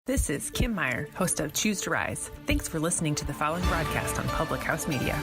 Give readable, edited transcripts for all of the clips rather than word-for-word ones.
This is Kim Meyer, host of Choose to Rise. Thanks for listening to the following broadcast on Public House Media.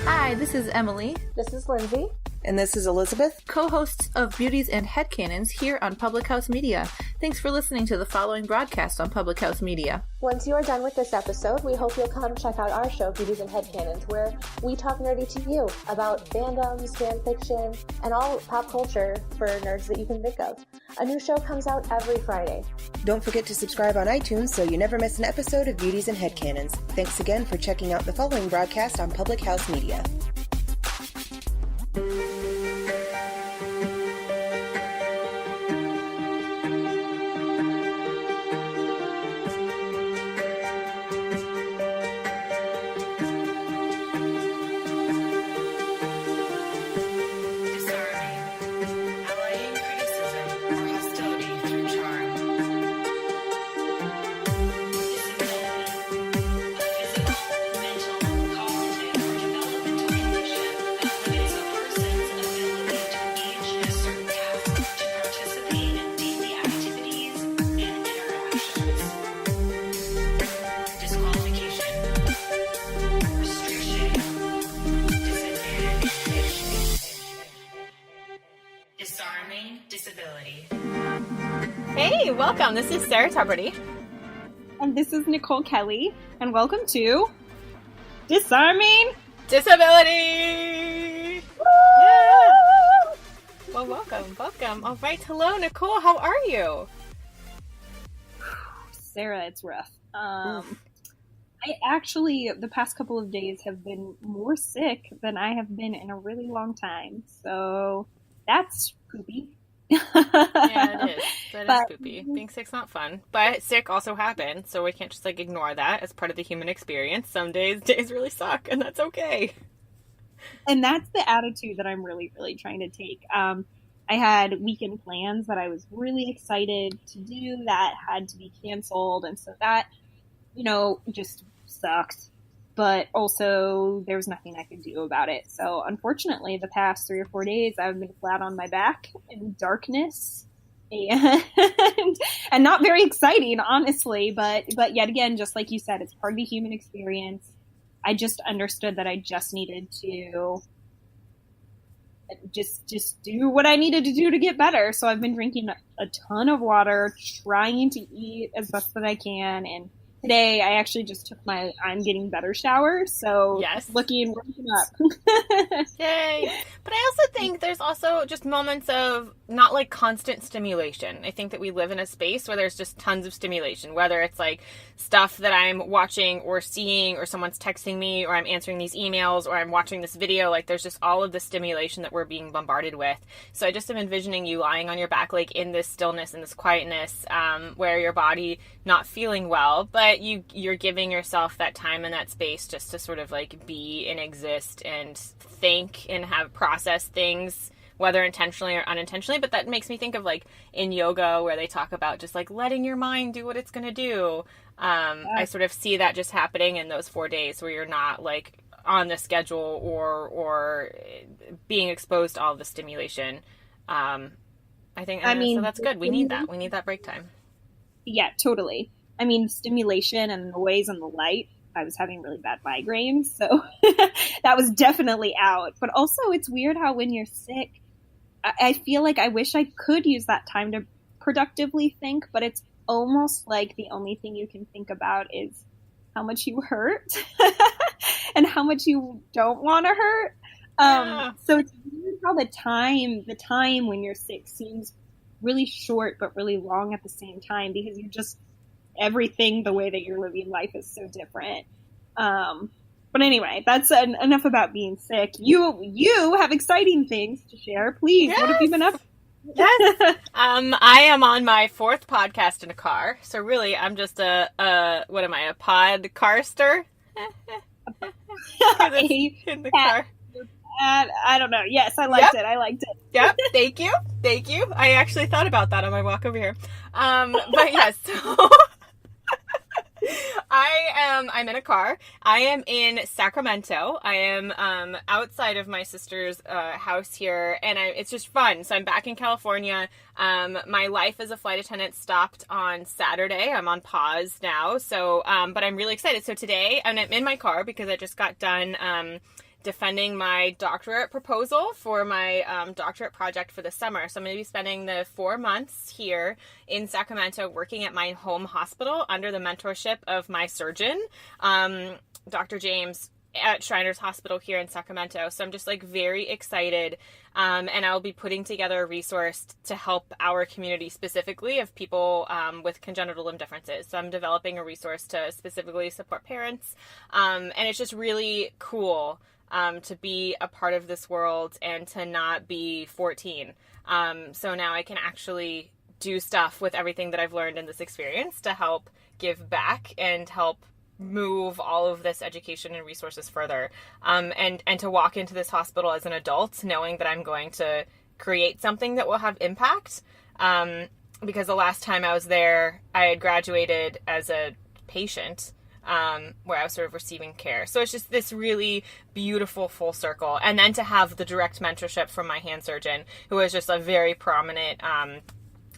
Hi, this is Emily. This is Lindsay. And this is Elizabeth, co-hosts of Beauties and Headcanons here on Public House Media. Thanks for listening to the following broadcast on Public House Media. Once you are done with this episode, we hope you'll come check out our show, Beauties and Headcanons, where we talk nerdy to you about fandoms, fan fiction, and all pop culture for nerds that you can think of. A new show comes out every Friday. Don't forget to subscribe on iTunes so you never miss an episode of Beauties and Headcanons. Thanks again for checking out the following broadcast on Public House Media. Hey, welcome. This is Sarah Tuberty. And this is Nicole Kelly. And welcome to Disarming Disability! Yeah. Well, welcome. All right, hello, Nicole. How are you? Sarah, it's rough. I actually, the past couple of days, have been more sick than I have been in a really long time. So that's poopy. Yeah, it is. That is poopy. Being sick's not fun. But sick also happens, so we can't just, ignore that as part of the human experience. Some days really suck, and that's okay. And that's the attitude that I'm really, really trying to take. I had weekend plans that I was really excited to do that had to be canceled, and so that, just sucks. But also, there was nothing I could do about it. So, unfortunately, the past 3 or 4 days, I've been flat on my back in darkness, and not very exciting, honestly. But yet again, just like you said, it's part of the human experience. I just understood that I just needed to just do what I needed to do to get better. So, I've been drinking a ton of water, trying to eat as best that I can, and today, I actually just took my I'm getting better shower, so yes. Looking up. Yay! But I also think there's also just moments of not constant stimulation. I think that we live in a space where there's just tons of stimulation, whether it's stuff that I'm watching or seeing, or someone's texting me, or I'm answering these emails, or I'm watching this video. There's just all of the stimulation that we're being bombarded with. So I just am envisioning you lying on your back, in this stillness and this quietness, where your body not feeling well, but you're giving yourself that time and that space just to sort of be and exist and think and have process things, whether intentionally or unintentionally. But that makes me think of in yoga, where they talk about just letting your mind do what it's going to do. I sort of see that just happening in those 4 days where you're not on the schedule or being exposed to all the stimulation. So that's good. We need that. We need that break time. Yeah, totally. Stimulation and noise and the light. I was having really bad migraines, so that was definitely out. But also, it's weird how when you're sick, I feel like I wish I could use that time to productively think, but it's almost like the only thing you can think about is how much you hurt and how much you don't want to hurt. So it's weird how the time when you're sick seems really short but really long at the same time, because you're just everything, the way that you're living life is so different. But anyway, that's enough about being sick. You have exciting things to share. Please, yes. What have you been up? Yes. I am on my 4th podcast in a car. So really, I'm just a podcaster? in the car. I don't know. Yes, I liked it. I liked it. Yep. Thank you. I actually thought about that on my walk over here. But yes, so I'm in a car. I am in Sacramento. I am outside of my sister's house here, and it's just fun. So I'm back in California. My life as a flight attendant stopped on Saturday. I'm on pause now. So, but I'm really excited. So today, and I'm in my car because I just got done defending my doctorate proposal for my doctorate project for the summer. So I'm going to be spending the 4 months here in Sacramento working at my home hospital under the mentorship of my surgeon, Dr. James, at Shriners Hospital here in Sacramento. So I'm just like very excited. And I'll be putting together a resource to help our community specifically of people with congenital limb differences. So I'm developing a resource to specifically support parents. And it's just really cool to be a part of this world and to not be 14. So now I can actually do stuff with everything that I've learned in this experience to help give back and help move all of this education and resources further. And to walk into this hospital as an adult, knowing that I'm going to create something that will have impact. Because the last time I was there, I had graduated as a patient, where I was sort of receiving care. So it's just this really beautiful full circle. And then to have the direct mentorship from my hand surgeon, who is just a very prominent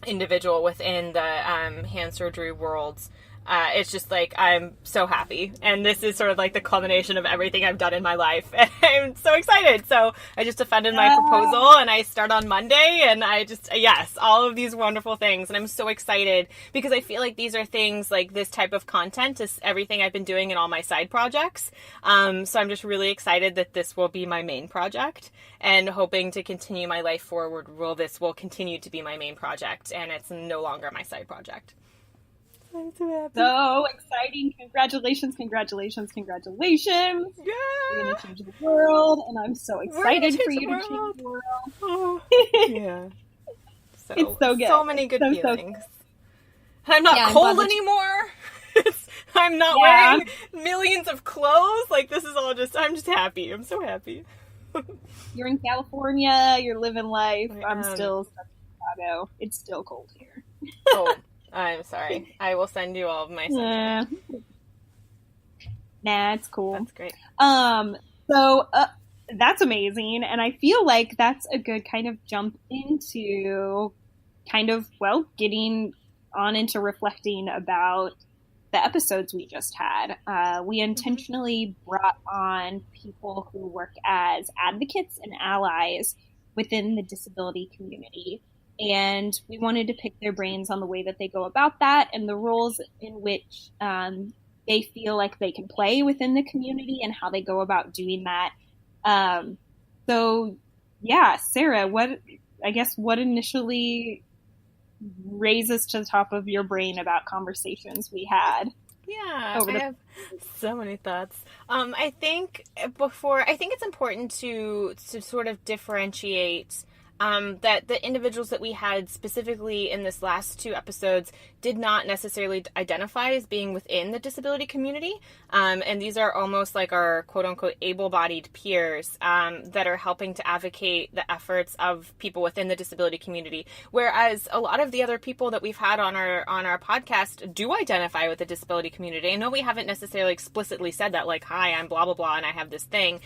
individual within the hand surgery world. It's just like, I'm so happy. And this is sort of like the culmination of everything I've done in my life. And I'm so excited. So I just defended my proposal and I start on Monday and yes, all of these wonderful things. And I'm so excited because I feel like these are things like this type of content is everything I've been doing in all my side projects. So I'm just really excited that this will be my main project and hoping to continue my life forward. This will continue to be my main project and it's no longer my side project. I'm so happy. So exciting. Congratulations. Yeah. You're going to change the world, and I'm so excited for you to change the world. Oh, yeah. So, it's so good. So many good feelings. I'm not Yeah, cold anymore. I'm not wearing millions of clothes. Like, this is all I'm just happy. I'm so happy. You're in California. You're living life. I'm still stuck in Chicago. It's still cold here. Oh. I'm sorry. I will send you all of my sunshine. Nah, it's cool. That's great. So that's amazing. And I feel like that's a good kind of jump into getting on into reflecting about the episodes we just had. We intentionally brought on people who work as advocates and allies within the disability community. And we wanted to pick their brains on the way that they go about that and the roles in which they feel like they can play within the community and how they go about doing that. So, yeah, Sarah, what initially raises to the top of your brain about conversations we had? Yeah, I have so many thoughts. I think it's important to sort of differentiate that the individuals that we had specifically in this last 2 episodes did not necessarily identify as being within the disability community. And these are almost like our quote unquote able-bodied peers that are helping to advocate the efforts of people within the disability community. Whereas a lot of the other people that we've had on our podcast do identify with the disability community. I know we haven't necessarily explicitly said that, like, hi, I'm blah, blah, blah, and I have this thing.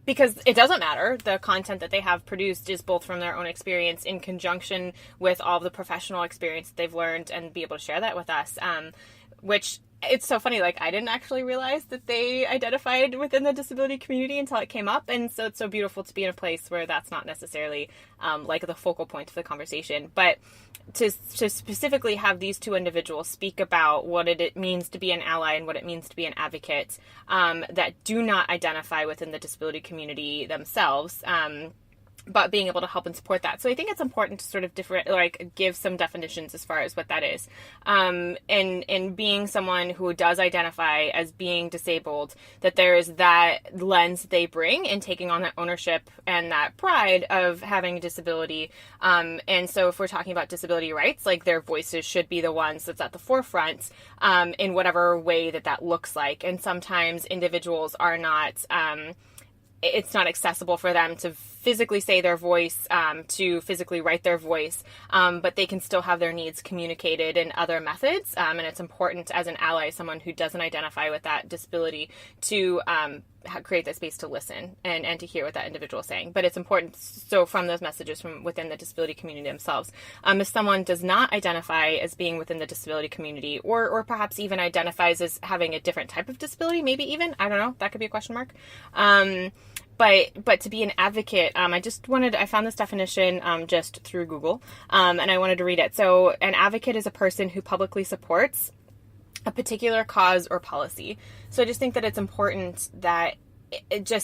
Because it doesn't matter. The content that they have produced is both from their own experience in conjunction with all the professional experience that they've learned and be able to share that with us, which it's so funny. Like, I didn't actually realize that they identified within the disability community until it came up. And so it's so beautiful to be in a place where that's not necessarily like the focal point of the conversation, but to specifically have these 2 individuals speak about what it means to be an ally and what it means to be an advocate that do not identify within the disability community themselves. But being able to help and support that. So I think it's important to sort of give some definitions as far as what that is. And being someone who does identify as being disabled, that there is that lens they bring in taking on that ownership and that pride of having a disability. And so if we're talking about disability rights, like, their voices should be the ones that's at the forefront in whatever way that looks like. And sometimes individuals are not, it's not accessible for them to physically say their voice, to physically write their voice, but they can still have their needs communicated in other methods. And it's important as an ally, someone who doesn't identify with that disability, to create that space to listen and to hear what that individual is saying. But it's important, so from those messages from within the disability community themselves, if someone does not identify as being within the disability community, or perhaps even identifies as having a different type of disability, maybe even, I don't know, that could be a question mark. But to be an advocate, I found this definition just through Google, and I wanted to read it. So an advocate is a person who publicly supports a particular cause or policy. So I just think that it's important that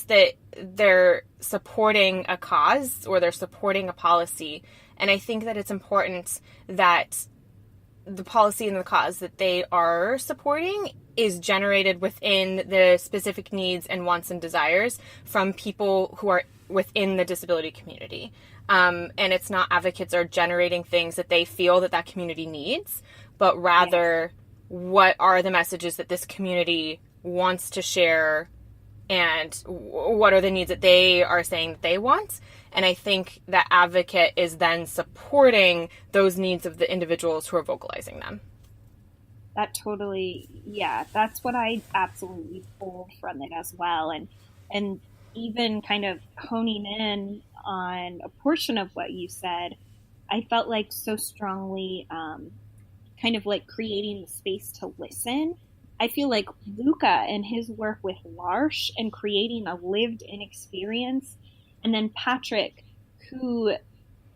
that they're supporting a cause or they're supporting a policy. And I think that it's important that the policy and the cause that they are supporting is generated within the specific needs and wants and desires from people who are within the disability community. And it's not advocates are generating things that they feel that community needs, but rather what are the messages that this community wants to share and what are the needs that they are saying that they want. And I think that advocate is then supporting those needs of the individuals who are vocalizing them. That totally, that's what I absolutely pulled from it as well. And even kind of honing in on a portion of what you said, I felt like so strongly kind of like creating the space to listen. I feel like Luca and his work with L'Arche and creating a lived-in experience, and then Patrick, who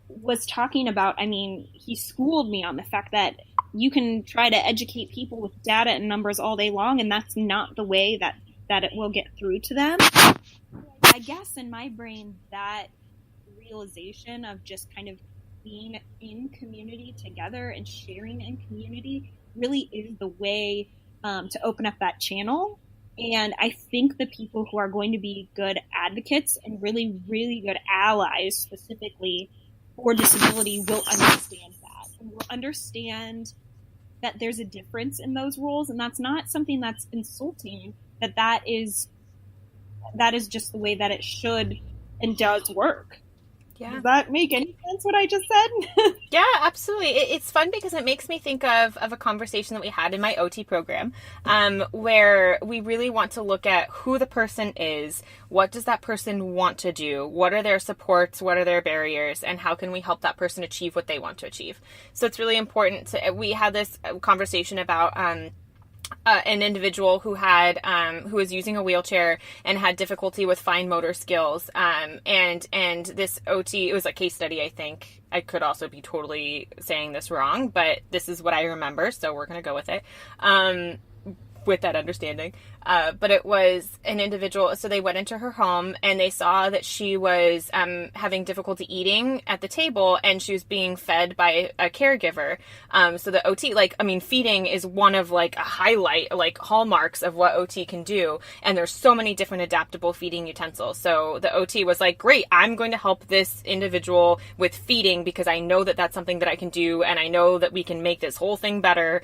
was talking about, he schooled me on the fact that you can try to educate people with data and numbers all day long, and that's not the way that it will get through to them. I guess in my brain, that realization of just kind of being in community together and sharing in community really is the way to open up that channel. And I think the people who are going to be good advocates and really, really good allies specifically for disability will understand that. And will understand that there's a difference in those roles, and that's not something that's insulting, that is just the way that it should and does work. Yeah. Does that make any sense what I just said? Yeah, absolutely. It's fun because it makes me think of a conversation that we had in my OT program, where we really want to look at who the person is, what does that person want to do, what are their supports, what are their barriers, and how can we help that person achieve what they want to achieve. So it's really important we had this conversation about an individual who was using a wheelchair and had difficulty with fine motor skills. And this OT, it was a case study, I think. I could also be totally saying this wrong, but this is what I remember, so we're going to go with it. With that understanding. But it was an individual, so they went into her home and they saw that she was having difficulty eating at the table and she was being fed by a caregiver. So the OT, feeding is one of a highlight, hallmarks of what OT can do. And there's so many different adaptable feeding utensils. So the OT was like, great, I'm going to help this individual with feeding because I know that that's something that I can do. And I know that we can make this whole thing better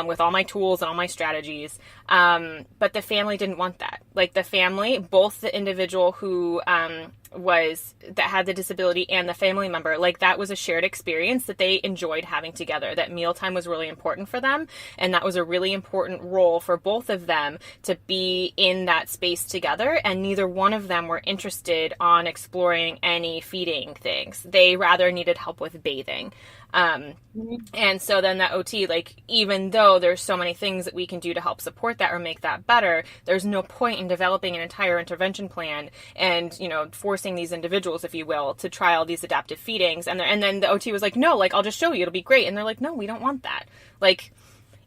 with all my tools and all my strategies. But the family didn't want that. The family, both the individual who that had the disability and the family member, that was a shared experience that they enjoyed having together. That mealtime was really important for them, and that was a really important role for both of them to be in that space together. And neither one of them were interested on exploring any feeding things. They rather needed help with bathing. And so then the OT, even though there's so many things that we can do to help support that or make that better, there's no point in developing an entire intervention plan and, forcing these individuals, if you will, to try all these adaptive feedings. And then the OT was like, no, I'll just show you, it'll be great. And they're like, no, we don't want that.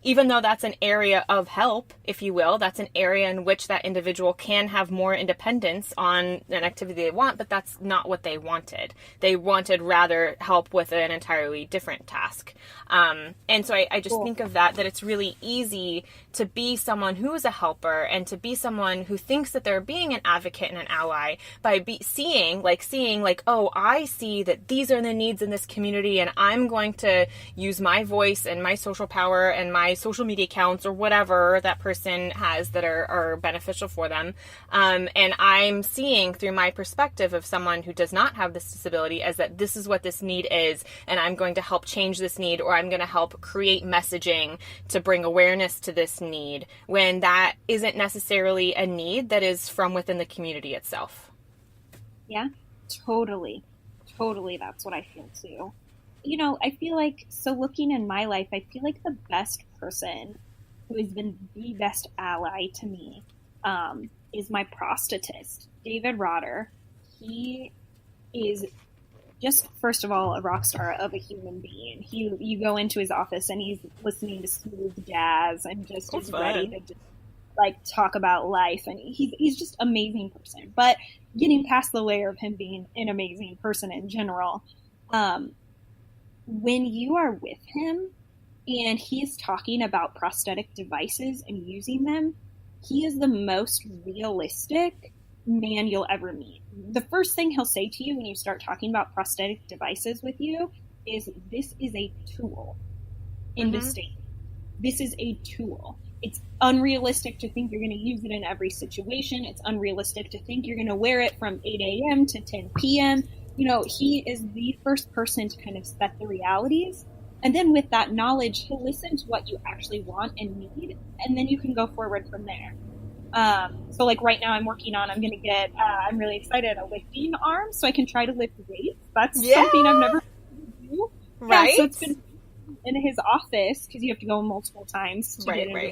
Even though that's an area of help, if you will, that's an area in which that individual can have more independence on an activity they want, but that's not what they wanted. They wanted rather help with an entirely different task. And so I just think of that it's really easy to be someone who is a helper and to be someone who thinks that they're being an advocate and an ally by seeing, oh, I see that these are the needs in this community and I'm going to use my voice and my social power and my my social media accounts or whatever that person has that are beneficial for them. And I'm seeing through my perspective of someone who does not have this disability as that this is what this need is, and I'm going to help change this need, or I'm going to help create messaging to bring awareness to this need, when that isn't necessarily a need that is from within the community itself. Yeah, totally. Totally, that's what I feel too. You know, I feel like, so looking in my life, I feel like the best person who has been the best ally to me is my prosthetist, David Rotter. He is just, first of all, a rock star of a human being. You go into his office and he's listening to smooth jazz and just is ready to just like talk about life, and he's just an amazing person. But getting past the layer of him being an amazing person in general, when you are with him and he's talking about prosthetic devices and using them, he is the most realistic man you'll ever meet. The first thing he'll say to you when you start talking about prosthetic devices with you is, this is a tool in the state. This is a tool. It's unrealistic to think you're going to use it in every situation. It's unrealistic to think you're going to wear it from 8 a.m. to 10 p.m. You know, he is the first person to kind of set the realities. And then with that knowledge, he'll listen to what you actually want and need, and then you can go forward from there. So like right now I'm going to get, I'm really excited, a lifting arm so I can try to lift weights. That's something I've never do. Right. Yeah, so it's been in his office, because you have to go multiple times to get a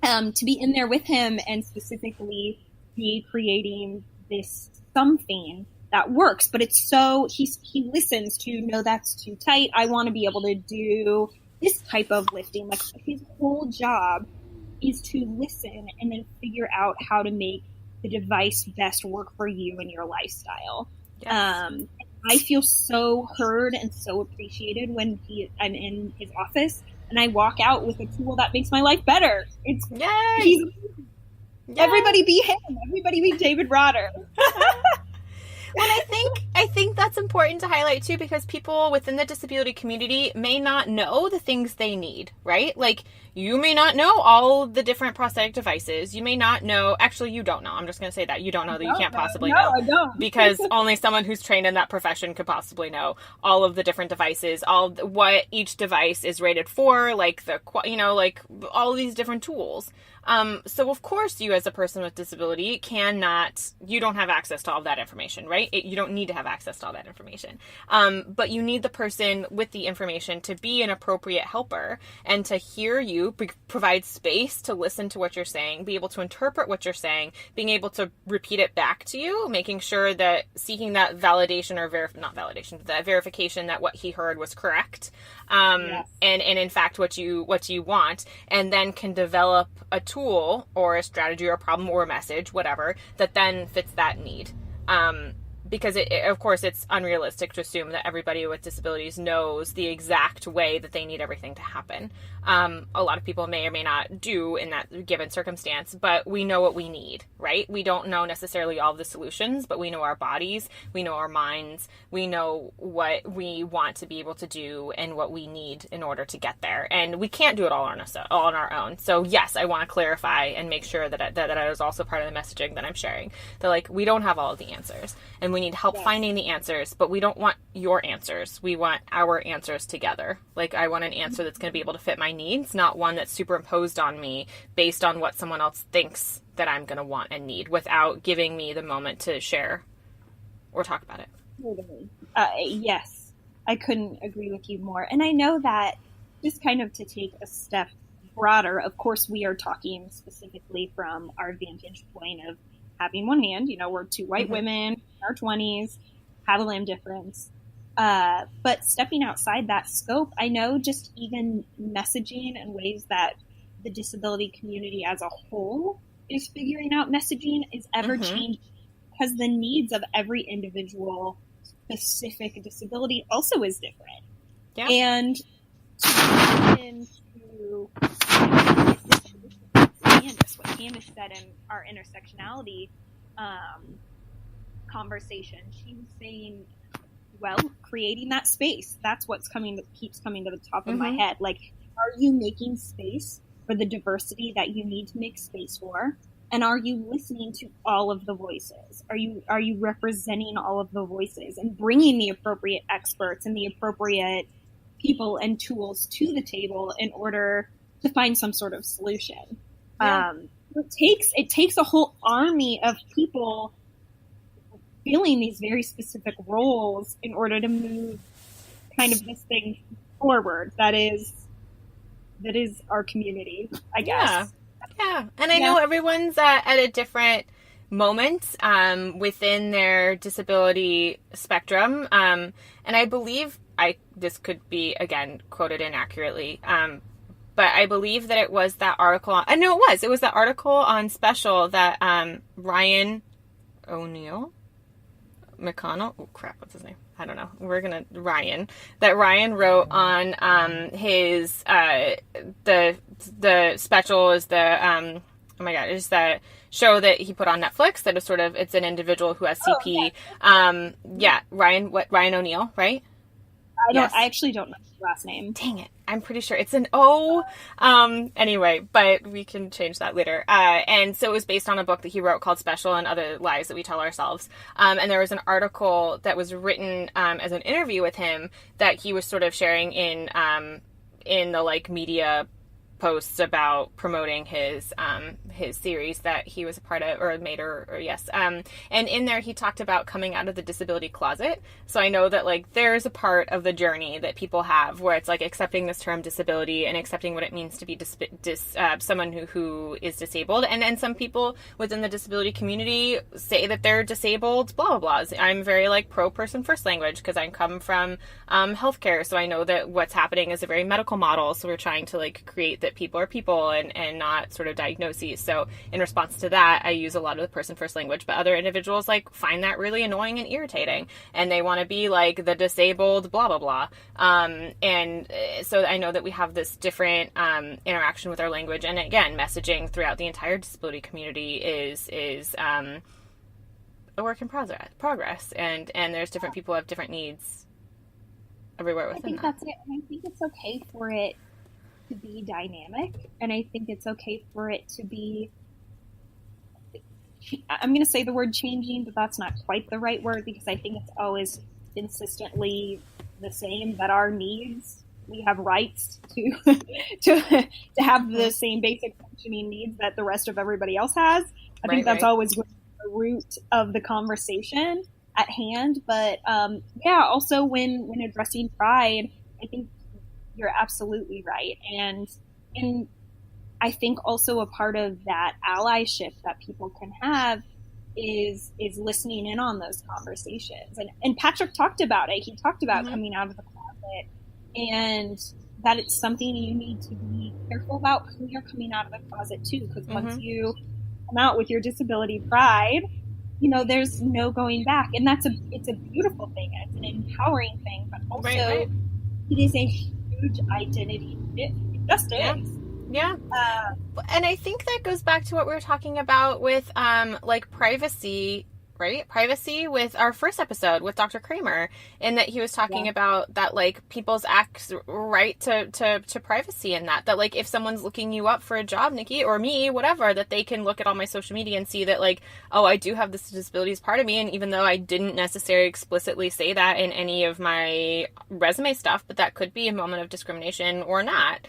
device. To be in there with him and specifically be creating this something that works, but it's so, he listens to, no, that's too tight. I want to be able to do this type of lifting. Like, his whole job is to listen and then figure out how to make the device best work for you and your lifestyle. Yes. I feel so heard and so appreciated when I'm in his office and I walk out with a tool that makes my life better. It's Yay! Everybody be him. Everybody be David Rotter. Well, I think that's important to highlight too, because people within the disability community may not know the things they need, right? Like, you may not know all the different prosthetic devices. You may not know, actually you don't know. I'm just going to say that you don't know that you can't possibly know. I don't. Because only someone who's trained in that profession could possibly know all of the different devices, what each device is rated for, like like all these different tools. So of course you as a person with disability you don't have access to all of that information, right? You don't need to have access to all that information. But you need the person with the information to be an appropriate helper and to hear you, provide space to listen to what you're saying, be able to interpret what you're saying, being able to repeat it back to you, making sure that seeking that validation or that verification that what he heard was correct. Yes. And in fact, what you want, and then can develop a tool or a strategy or a problem or a message, whatever, that then fits that need. Because of course it's unrealistic to assume that everybody with disabilities knows the exact way that they need everything to happen. A lot of people may or may not do in that given circumstance, but we know what we need, right? We don't know necessarily all of the solutions, but we know our bodies, we know our minds, we know what we want to be able to do and what we need in order to get there. And we can't do it all on our own. So yes, I want to clarify and make sure that I was also part of the messaging that I'm sharing. That like, we don't have all of the answers and we need help finding the answers, but we don't want your answers. We want our answers together. Like, I want an answer that's going to be able to fit my needs, not one that's superimposed on me based on what someone else thinks that I'm going to want and need without giving me the moment to share or talk about it. Totally. Yes, I couldn't agree with you more. And I know that, just kind of to take a step broader, of course, we are talking specifically from our vantage point of having one hand. You know, we're two white women in our 20s, have a limb difference. But stepping outside that scope, I know just even messaging and ways that the disability community as a whole is figuring out messaging is ever changing, because the needs of every individual specific disability also is different. Yeah. And to what Candace said in our intersectionality conversation, she was saying, well, creating that space, that's what's keeps coming to the top of my head. Like, are you making space for the diversity that you need to make space for? And are you listening to all of the voices? Are you representing all of the voices and bringing the appropriate experts and the appropriate people and tools to the table in order to find some sort of solution? Yeah. It takes a whole army of people filling these very specific roles in order to move kind of this thing forward. That is our community, I guess. Yeah. And I know everyone's at a different moment within their disability spectrum. And I believe this could be, again, quoted inaccurately, but I believe that it was that article. It was that article on Special that Ryan O'Neill, McConnell. Oh crap, what's his name? I don't know. Ryan wrote on his the Special is the is the show that he put on Netflix that is sort of, it's an individual who has CP. Ryan O'Neill, right? I actually don't know his last name. Dang it. I'm pretty sure it's an O. Anyway, but we can change that later. And so it was based on a book that he wrote called Special and Other Lies That We Tell Ourselves. And there was an article that was written as an interview with him that he was sort of sharing in the like media posts about promoting his series that he was a part of or made or yes. And in there he talked about coming out of the disability closet. So I know that like there's a part of the journey that people have where it's like accepting this term disability and accepting what it means to be someone who is disabled. And some people within the disability community say that they're disabled, blah, blah, blah. I'm very like pro person first language because I come from healthcare. So I know that what's happening is a very medical model. So we're trying to like create that people are people and not sort of diagnoses. So in response to that, I use a lot of the person first language, but other individuals like find that really annoying and irritating and they want to be like the disabled blah blah blah. And so I know that we have this different interaction with our language, and again, messaging throughout the entire disability community is a work in progress, and there's different people who have different needs everywhere within I think that's it. And I think it's okay for it to be dynamic, and I think it's okay for it to be, I'm going to say the word changing, but that's not quite the right word because I think it's always consistently the same, that our needs, we have rights to have the same basic functioning needs that the rest of everybody else has. I think that's always the root of the conversation at hand. But also when addressing pride, I think you're absolutely right. And I think also a part of that allyship that people can have is listening in on those conversations. And Patrick talked about it. He talked about coming out of the closet, and that it's something you need to be careful about who you're coming out of the closet to, because once you come out with your disability pride, there's no going back. And it's a beautiful thing. It's an empowering thing, but also it is a huge identity shift. It just is. Yeah. And I think that goes back to what we were talking about with like privacy, right? Privacy with our first episode with Dr. Kramer, and that he was talking about that like people's right to privacy, and that like if someone's looking you up for a job, Nikki, or me, whatever, that they can look at all my social media and see that like, oh, I do have this disability as part of me. And even though I didn't necessarily explicitly say that in any of my resume stuff, but that could be a moment of discrimination or not.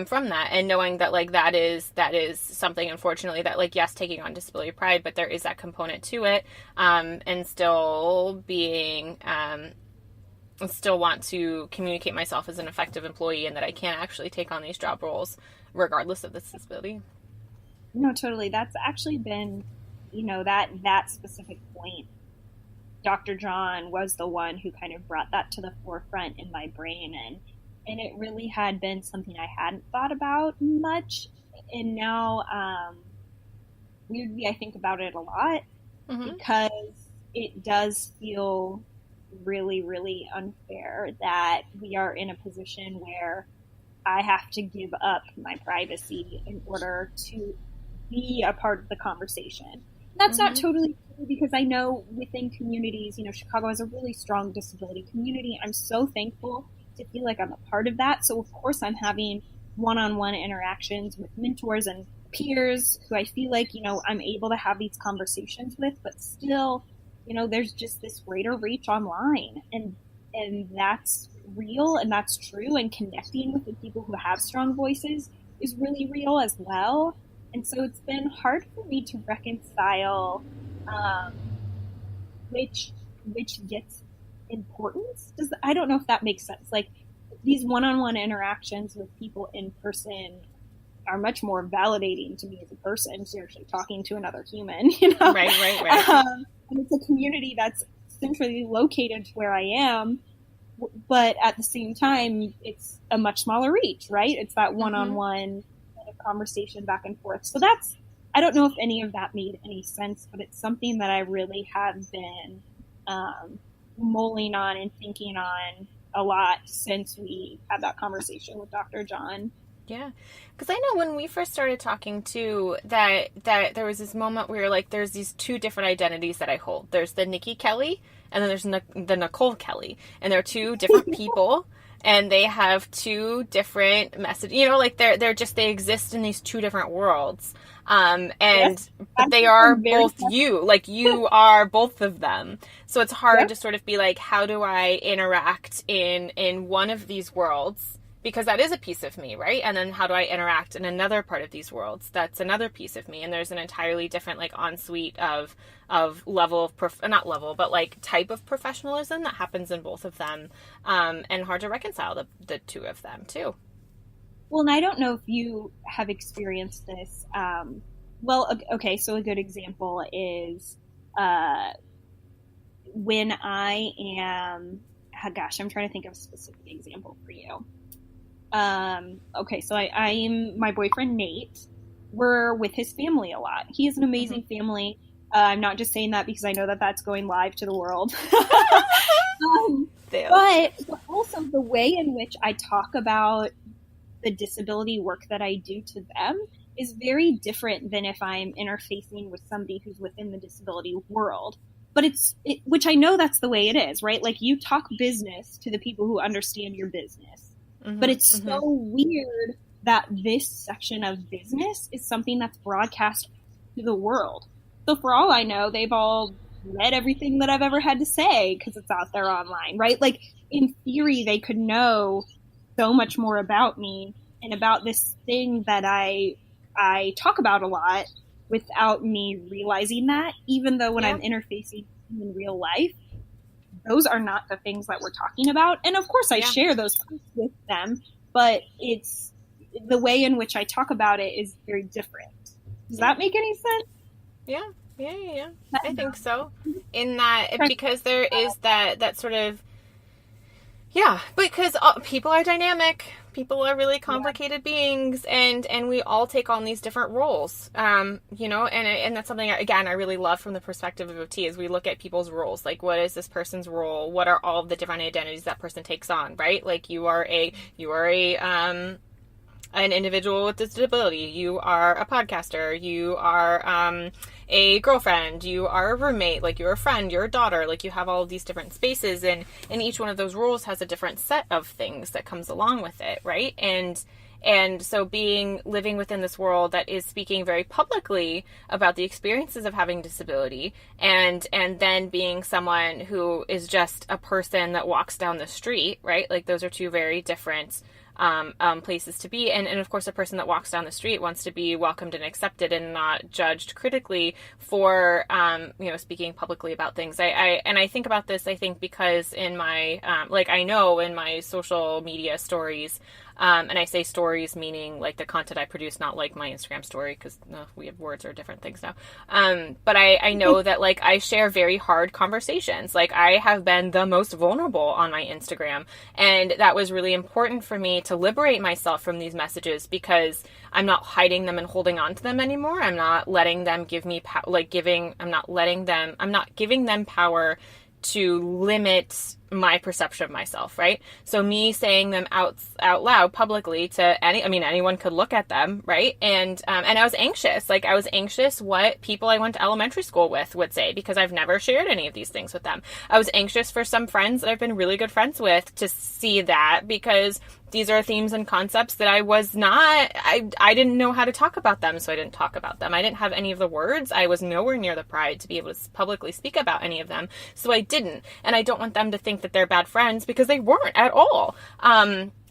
From that, and knowing that like that is something, unfortunately, that like, yes, taking on disability pride, but there is that component to it, and still being still want to communicate myself as an effective employee, and that I can actually take on these job roles regardless of this disability. No, totally. That's actually been, that specific point. Dr. John was the one who kind of brought that to the forefront in my brain, and it really had been something I hadn't thought about much. And now, weirdly, I think about it a lot because it does feel really, really unfair that we are in a position where I have to give up my privacy in order to be a part of the conversation. That's not totally true, because I know within communities, Chicago has a really strong disability community. I'm so thankful to feel like I'm a part of that. So of course I'm having one-on-one interactions with mentors and peers who I feel like, I'm able to have these conversations with, but still, there's just this greater reach online, and that's real and that's true, and connecting with the people who have strong voices is really real as well. And so it's been hard for me to reconcile which gets importance. I don't know if that makes sense. Like, these one-on-one interactions with people in person are much more validating to me as a person. So you're actually talking to another human, Right. And it's a community that's centrally located where I am, but at the same time, it's a much smaller reach, right? It's that one-on-one kind of conversation back and forth. So I don't know if any of that made any sense, but it's something that I really have been mulling on and thinking on a lot since we had that conversation with Dr. John. Yeah. Because I know when we first started talking too, that there was this moment where like, there's these two different identities that I hold. There's the Nikki Kelly, and then there's the Nicole Kelly, and they're two different people, and they have two different messages, like they exist in these two different worlds. But they are both you, like you are both of them. So it's hard to sort of be like, how do I interact in one of these worlds? Because that is a piece of me, right? And then how do I interact in another part of these worlds? That's another piece of me. And there's an entirely different like ensuite of level of, not level, but like type of professionalism that happens in both of them. And hard to reconcile the two of them too. Well, and I don't know if you have experienced this. Okay, so a good example is when I am, I'm trying to think of a specific example for you. Okay, so I'm my boyfriend, Nate. We're with his family a lot. He has an amazing family. I'm not just saying that because I know that that's going live to the world. But also the way in which I talk about the disability work that I do to them is very different than if I'm interfacing with somebody who's within the disability world. But which I know that's the way it is, right? Like, you talk business to the people who understand your business. But it's so weird that this section of business is something that's broadcast to the world. So for all I know, they've all read everything that I've ever had to say because it's out there online, right? Like, in theory, they could know so much more about me and about this thing that I talk about a lot without me realizing that, even though when I'm interfacing in real life, those are not the things that we're talking about. And of course I share those posts with them, but it's the way in which I talk about it is very different. Does that make any sense? Yeah. I think so. In that, because there is that sort of, because people are dynamic. People are really complicated beings, and we all take on these different roles, and that's something, again, I really love from the perspective of OT, is we look at people's roles. Like, what is this person's role? What are all the different identities that person takes on, right? Like, you are an individual with disability, you are a podcaster, you are a girlfriend, you are a roommate, like you're a friend, you're a daughter, like you have all of these different spaces, and each one of those roles has a different set of things that comes along with it, right? And so living within this world that is speaking very publicly about the experiences of having disability, and then being someone who is just a person that walks down the street, right? Like, those are two very different places to be. And of course, a person that walks down the street wants to be welcomed and accepted and not judged critically for, speaking publicly about things. I think about this, I think, because in my, I know in my social media stories, and I say stories meaning like the content I produce, not like my Instagram story, because we have words or different things now. But I know that like I share very hard conversations. Like, I have been the most vulnerable on my Instagram, and that was really important for me to liberate myself from these messages, because I'm not hiding them and holding on to them anymore. I'm not letting them give me I'm not giving them power to limit my perception of myself, right? So me saying them out loud publicly to anyone could look at them, right? And I was anxious. Like, I was anxious what people I went to elementary school with would say, because I've never shared any of these things with them. I was anxious for some friends that I've been really good friends with to see that, because these are themes and concepts that I didn't know how to talk about them, so I didn't talk about them. I didn't have any of the words. I was nowhere near the pride to be able to publicly speak about any of them, so I didn't. And I don't want them to think that they're bad friends, because they weren't at all.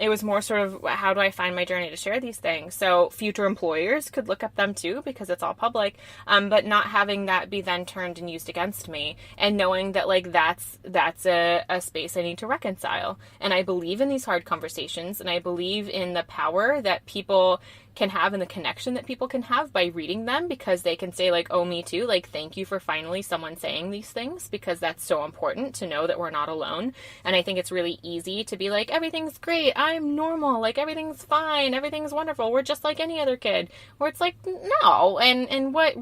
It was more sort of, how do I find my journey to share these things? So future employers could look up them too, because it's all public, but not having that be then turned and used against me, and knowing that like that's a space I need to reconcile. And I believe in these hard conversations, and I believe in the power that people can have and the connection that people can have by reading them, because they can say like, oh, me too, like, thank you for finally someone saying these things, because that's so important to know that we're not alone. And I think it's really easy to be like, everything's great, I'm normal, like everything's fine, everything's wonderful, we're just like any other kid, where it's like, no. And what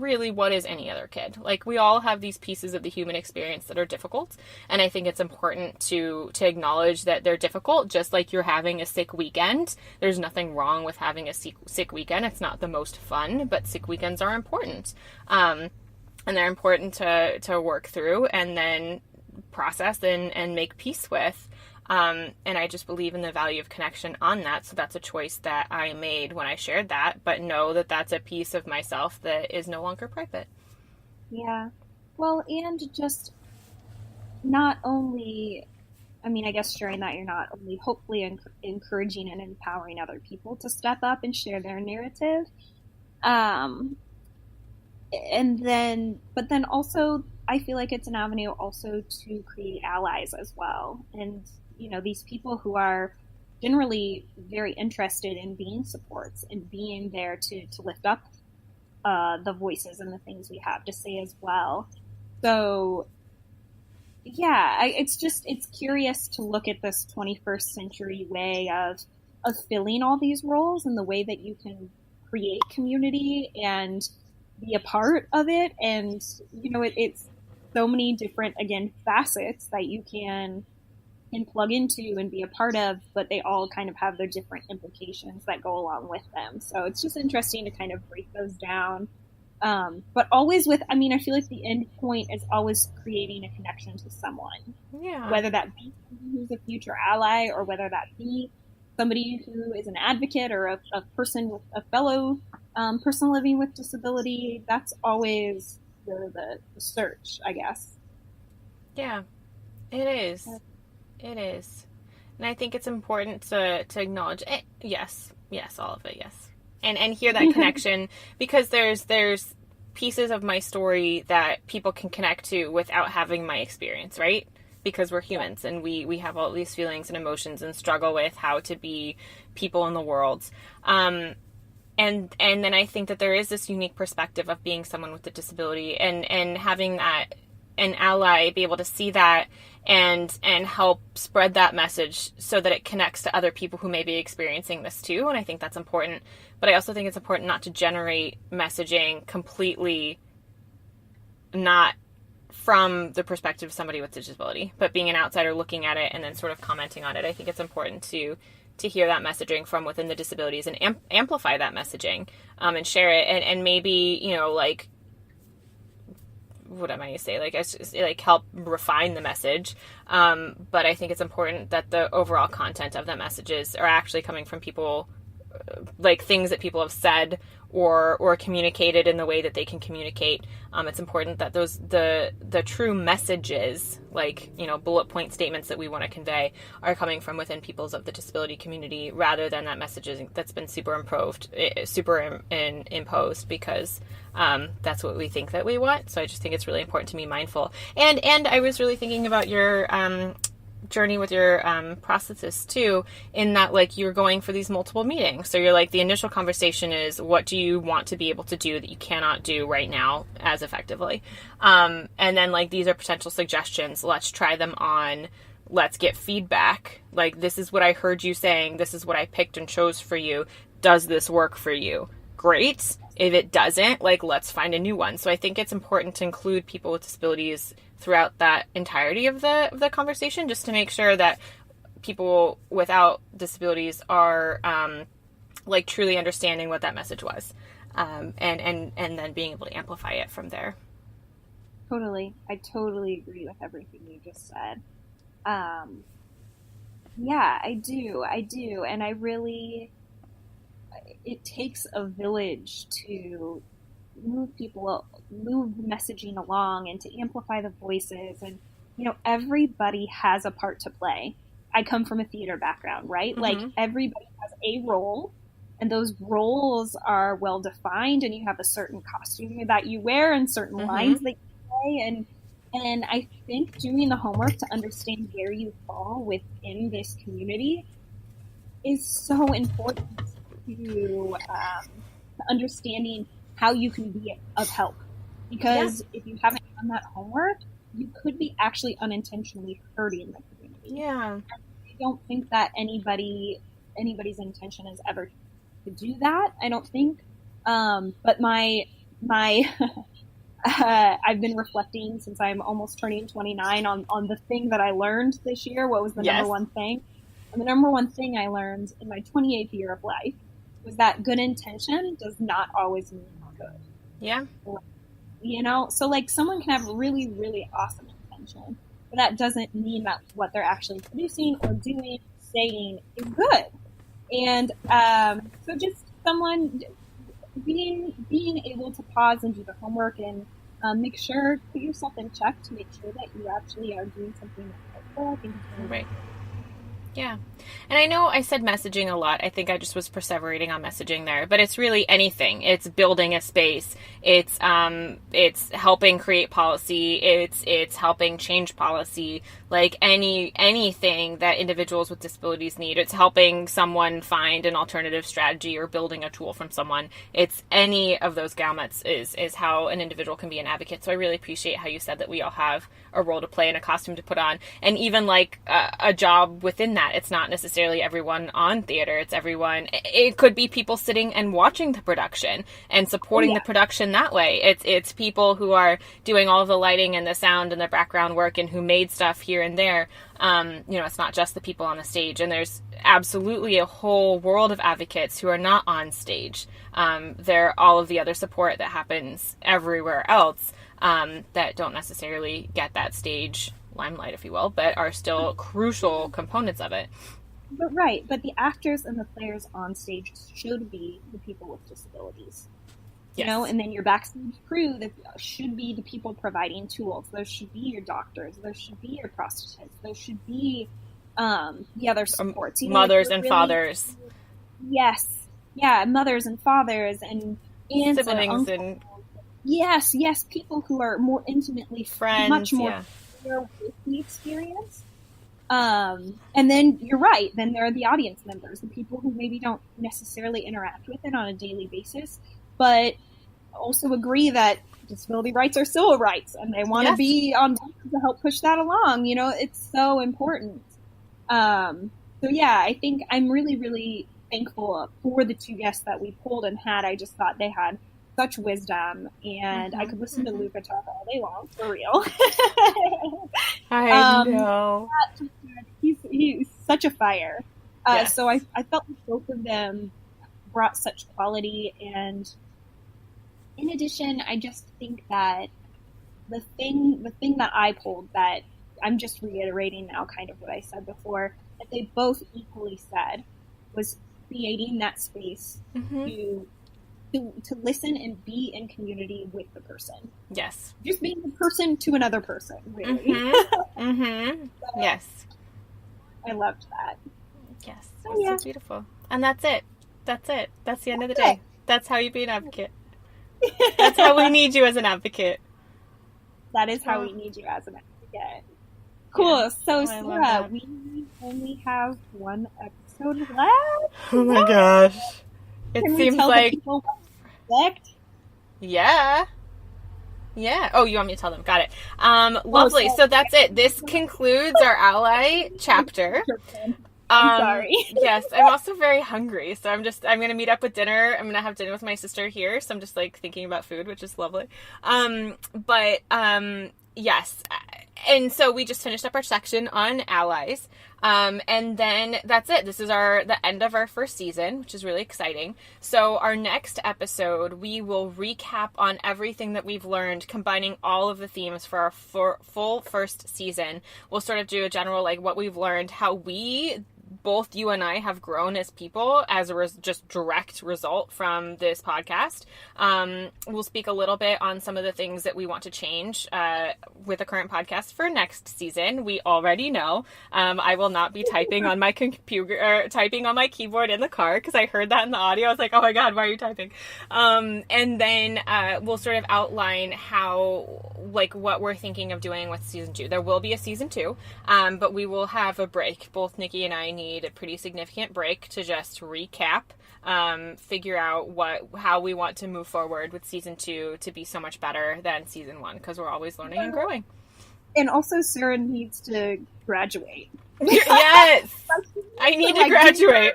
is any other kid? Like, we all have these pieces of the human experience that are difficult, and I think it's important to acknowledge that they're difficult. Just like you're having a sick weekend, there's nothing wrong with having a sick weekend. It's not the most fun, but sick weekends are important. And they're important to work through and then process and make peace with. And I just believe in the value of connection on that. So that's a choice that I made when I shared that, but know that that's a piece of myself that is no longer private. Yeah. Well, and just not only, I mean, I guess sharing that, you're not only hopefully encouraging and empowering other people to step up and share their narrative. And then, but then also, I feel like it's an avenue also to create allies as well. And, you know, these people who are generally very interested in being supports and being there to lift up the voices and the things we have to say as well. So, yeah, it's curious to look at this 21st century way of filling all these roles, and the way that you can create community and be a part of it. And, you know, it's so many different, again, facets that you can plug into and be a part of, but they all kind of have their different implications that go along with them. So it's just interesting to kind of break those down. But always with, I mean, I feel like the end point is always creating a connection to someone. Yeah. Whether that be somebody who's a future ally, or whether that be somebody who is an advocate, or a person with a fellow person living with disability. That's always the search, I guess. Yeah, it is. It is. And I think it's important to acknowledge it. Yes, all of it, yes. And hear that connection, because there's pieces of my story that people can connect to without having my experience, right? Because we're humans, and we have all these feelings and emotions and struggle with how to be people in the world. And then I think that there is this unique perspective of being someone with a disability, and having that, an ally, be able to see that and help spread that message so that it connects to other people who may be experiencing this too. And I think that's important. But I also think it's important not to generate messaging completely not from the perspective of somebody with a disability, but being an outsider looking at it and then sort of commenting on it. I think it's important to hear that messaging from within the disabilities and amplify that messaging, and share it, and maybe, you know, like, what am I going to say? Like help refine the message. But I think it's important that the overall content of the messages are actually coming from people, like things that people have said or communicated in the way that they can communicate. It's important that the true messages, like, you know, bullet point statements that we want to convey, are coming from within peoples of the disability community, rather than that messaging that's been imposed, because that's what we think that we want. So I just think it's really important to be mindful. And I was really thinking about your journey with your prosthetist too, in that, like, you're going for these multiple meetings. So you're like, the initial conversation is, what do you want to be able to do that you cannot do right now as effectively? And then, like, these are potential suggestions. Let's try them on. Let's get feedback. Like, this is what I heard you saying. This is what I picked and chose for you. Does this work for you? Great. If it doesn't, like, let's find a new one. So I think it's important to include people with disabilities throughout that entirety of the conversation, just to make sure that people without disabilities are like truly understanding what that message was, and then being able to amplify it from there. Totally. I totally agree with everything you just said. Yeah, I do. And it takes a village to move messaging along and to amplify the voices. And, everybody has a part to play. I come from a theater background, right? Mm-hmm. Like, everybody has a role, and those roles are well defined, and you have a certain costume that you wear and certain mm-hmm. lines that you play. And I think doing the homework to understand where you fall within this community is so important to understanding how you can be of help. Because if you haven't done that homework, you could be actually unintentionally hurting the community. Yeah. I don't think that anybody's intention is ever to do that. I don't think. But my I've been reflecting since I'm almost turning 29 on the thing that I learned this year. What was the number one thing? And the number one thing I learned in my 28th year of life was that good intention does not always mean good. Yeah. So like someone can have really, really awesome intention, but that doesn't mean that what they're actually producing or doing, saying is good. And so just someone being able to pause and do the homework and put yourself in check to make sure that you actually are doing something that's helpful. I think is really right. Yeah. And I know I said messaging a lot. I think I just was perseverating on messaging there, but it's really anything. It's building a space. It's helping create policy. It's helping change policy. Like anything that individuals with disabilities need. It's helping someone find an alternative strategy or building a tool from someone. It's any of those gamuts is how an individual can be an advocate. So I really appreciate how you said that we all have a role to play and a costume to put on, and even like a job within that. It's not necessarily everyone on theater. It's everyone. It could be people sitting and watching the production and supporting the production that way. It's people who are doing all of the lighting and the sound and the background work and who made stuff here and there. It's not just the people on the stage, and there's absolutely a whole world of advocates who are not on stage. There are all of the other support that happens everywhere else that don't necessarily get that stage limelight, if you will, but are still crucial components of it. But the actors and the players on stage should be the people with disabilities. Yes. And then your backstage crew that should be the people providing tools. Those should be your doctors. Those should be your prosthetists. Those should be the other supports. Mothers and fathers. Yes. Yeah, mothers and fathers and aunts siblings and uncles. Yes, people who are more intimately friends, much more familiar with the experience. And then you're right. Then there are the audience members, the people who maybe don't necessarily interact with it on a daily basis, but also agree that disability rights are civil rights, and they want to be on board to help push that along. It's so important. I think I'm really, really thankful for the two guests that we pulled and had. I just thought they had such wisdom, and I could listen to Luca talk all day long, for real. I know. He's such a fire. So I felt like both of them brought such quality, and in addition, I just think that the thing that I pulled, that I'm just reiterating now kind of what I said before, that they both equally said, was creating that space to listen and be in community with the person. Yes. Just being the person to another person, really. So, yes. I loved that. Yes. That's so beautiful. And that's it. That's the end of the day. That's how you be an advocate. That's how we need you as an advocate. That is how we need you as an advocate. Cool. Yeah. So, Sarah, we only have one episode left. Oh my gosh. It seems like... Yeah. Oh, you want me to tell them? Got it. Lovely. So that's it. This concludes our ally chapter. I'm sorry. Yes, I'm also very hungry, so I'm going to meet up with dinner. I'm going to have dinner with my sister here, so I'm just like thinking about food, which is lovely. Yes. And so we just finished up our section on allies. And then that's it. This is the end of our first season, which is really exciting. So our next episode, we will recap on everything that we've learned, combining all of the themes for our full first season. We'll sort of do a general, like, what we've learned, how we, both you and I, have grown as people as a just direct result from this podcast. We'll speak a little bit on some of the things that we want to change with the current podcast for next season. We already know I will not be typing on my computer, typing on my keyboard in the car, because I heard that in the audio. I was like, oh my God, why are you typing? And then we'll sort of outline how, like, what we're thinking of doing with season 2. There will be a season 2, but we will have a break. Both Nikki and I need a pretty significant break to just recap, figure out how we want to move forward with season 2 to be so much better than season 1, because we're always learning and growing. And also Sarah needs to graduate. Yes! I need to graduate.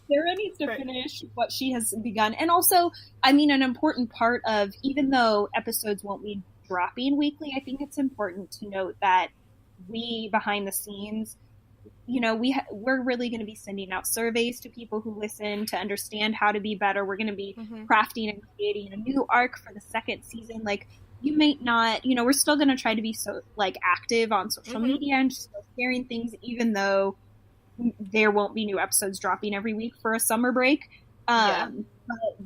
Sarah needs to finish what she has begun. And also, I mean, an important part of, even though episodes won't be dropping weekly, I think it's important to note that we, behind the scenes, you know, we're really going to be sending out surveys to people who listen to understand how to be better. We're going to be crafting and creating a new arc for the second season. Like, you might not, you know, we're still going to try to be so, like, active on social media and just sharing things, even though there won't be new episodes dropping every week for a summer break. But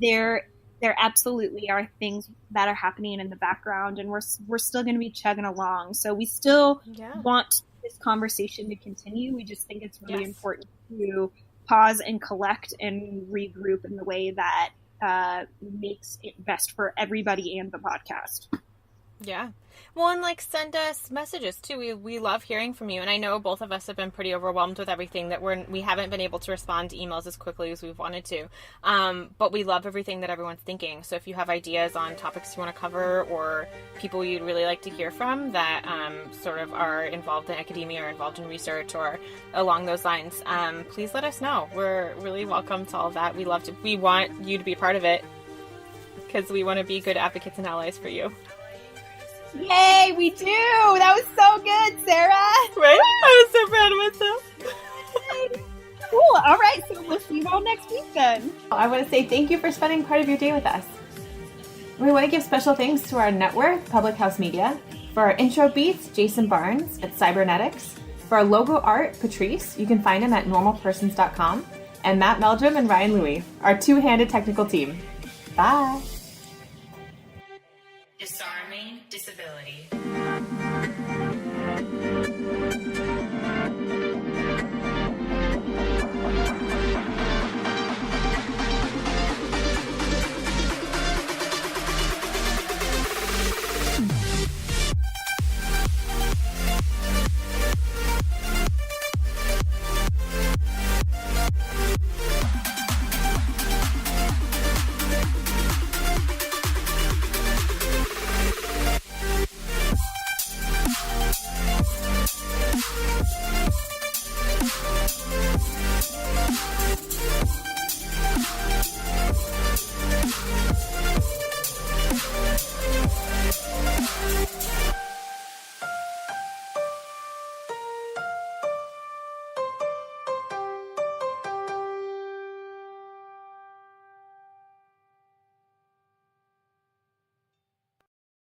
there absolutely are things that are happening in the background, and we're still going to be chugging along. So we still want this conversation to continue. We just think it's really important to pause and collect and regroup in the way that makes it best for everybody and the podcast. Yeah. Well, and, like, send us messages too. We love hearing from you, and I know both of us have been pretty overwhelmed with everything, that we haven't been able to respond to emails as quickly as we've wanted to. But we love everything that everyone's thinking. So if you have ideas on topics you want to cover, or people you'd really like to hear from that sort of are involved in academia or involved in research or along those lines, please let us know. We're really welcome to all of that. We want you to be part of it, because we want to be good advocates and allies for you. Yay, we do! That was so good, Sarah! Right? I was so proud of myself. Cool. All right, so we'll see you all next week then. I want to say thank you for spending part of your day with us. We want to give special thanks to our network, Public House Media, for our intro beats, Jason Barnes at Cybernetics, for our logo art, Patrice, you can find him at normalpersons.com, and Matt Meldrum and Ryan Louie, our two-handed technical team. Bye!